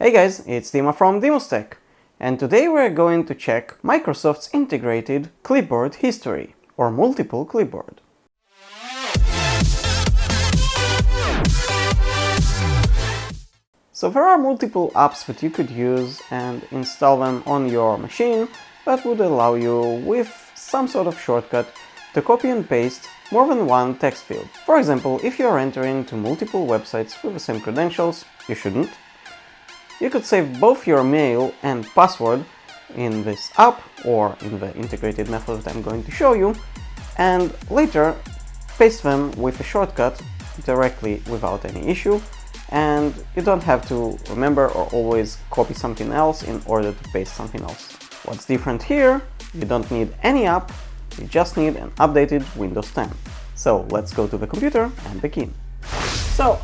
Hey guys, it's Dima from DimusTech, and today we're going to check Microsoft's integrated clipboard history, or multiple clipboard. So there are multiple apps that you could use and install them on your machine that would allow you, with some sort of shortcut, to copy and paste more than one text field. For example, if you're entering to multiple websites with the same credentials, you shouldn't. You could save both your mail and password in this app or in the integrated method that I'm going to show you, and later paste them with a shortcut directly without any issue, and you don't have to remember or always copy something else in order to paste something else. What's different here? You don't need any app, you just need an updated Windows 10. So let's go to the computer and begin. So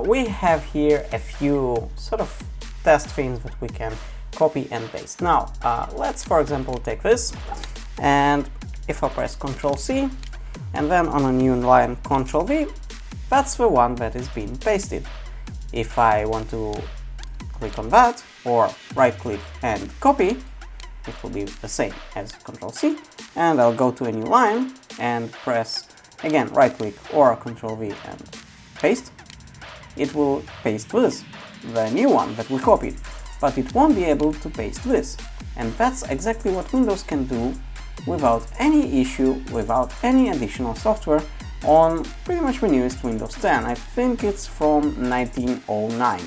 we have here a few sort of test things that we can copy and paste. Now, let's for example take this, and if I press Ctrl C and then on a new line Ctrl V, that's the one that is being pasted. If I want to click on that or right click and copy, it will be the same as Ctrl C, and I'll go to a new line and press again right click or Ctrl V and paste. It will paste this, the new one that we copied, but it won't be able to paste this. And that's exactly what Windows can do without any issue, without any additional software on pretty much the newest Windows 10. I think it's from 1909.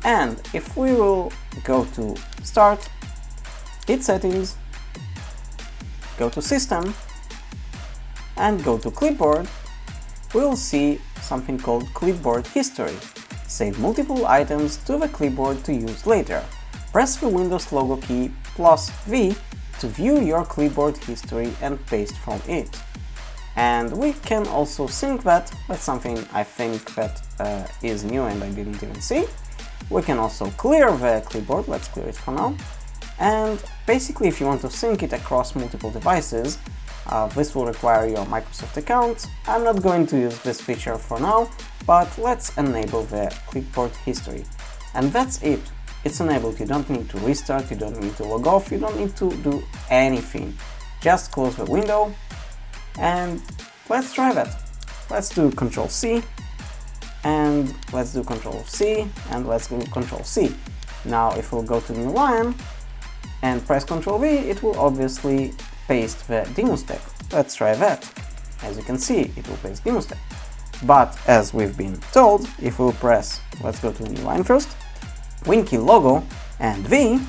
And if we will go to Start, hit Settings, go to System, and go to Clipboard, we'll see something called Clipboard History. Save multiple items to the clipboard to use later. Press the Windows logo key plus V to view your clipboard history and paste from it. And we can also sync that. That's something I think that is new and I didn't even see. We can also clear the clipboard, let's clear it for now. And basically if you want to sync it across multiple devices, this will require your Microsoft account. I'm not going to use this feature for now, but let's enable the clipboard history. And that's it. It's enabled. You don't need to restart, you don't need to log off, you don't need to do anything. Just close the window and let's try that. Let's do Ctrl C and let's do Ctrl C and let's do Ctrl C. Now if we'll go to new line and press Ctrl V, it will obviously paste the DimusTech. Let's try that. As you can see, it will paste DimusTech. But as we've been told, if we'll press, let's go to a new line first, Winky logo and V,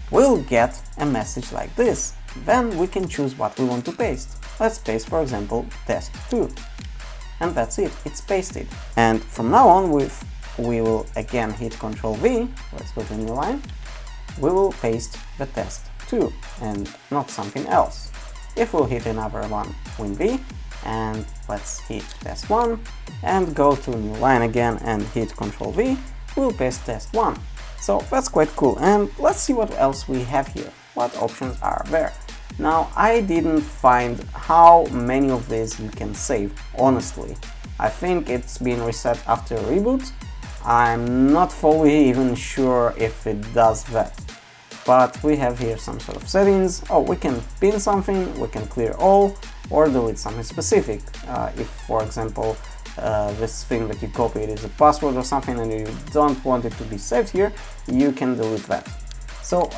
we'll get a message like this. Then we can choose what we want to paste. Let's paste, for example, test2. And that's it, it's pasted. And from now on, we will again hit Ctrl V, let's go to a new line, we will paste the test2 and not something else. If we'll hit another one, Win V, and let's hit test1 and go to a new line again and hit Ctrl V, we'll paste test1. So that's quite cool, and let's see what else we have here, what options are there. Now I didn't find how many of these you can save, honestly. I think it's been reset after a reboot. I'm not fully even sure if it does that. But we have here some sort of settings. Oh, we can pin something, we can clear all, or delete something specific. If, for example, this thing that you copied is a password or something and you don't want it to be saved here, you can delete that. So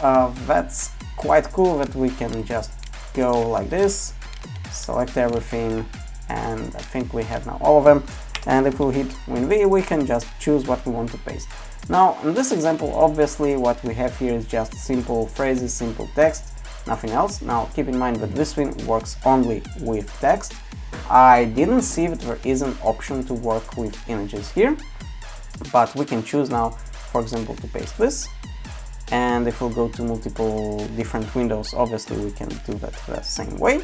that's quite cool that we can just go like this, select everything, and I think we have now all of them. And if we hit Win V, we can just choose what we want to paste. Now, in this example, obviously what we have here is just simple phrases, simple text, nothing else. Now, keep in mind that this thing works only with text. I didn't see that there is an option to work with images here, but we can choose now, for example, to paste this. And if we'll go to multiple different windows, obviously we can do that the same way.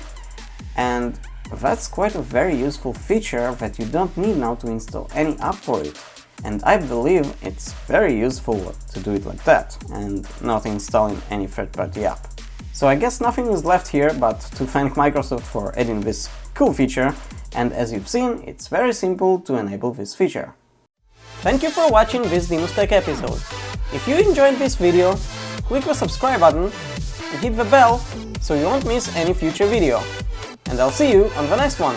And that's quite a very useful feature that you don't need now to install any app for it. And I believe it's very useful to do it like that and not installing any third-party app. So I guess nothing is left here but to thank Microsoft for adding this cool feature, and as you've seen, it's very simple to enable this feature. Thank you for watching this DimusTech episode. If you enjoyed this video, click the subscribe button and hit the bell so you won't miss any future video. And I'll see you on the next one!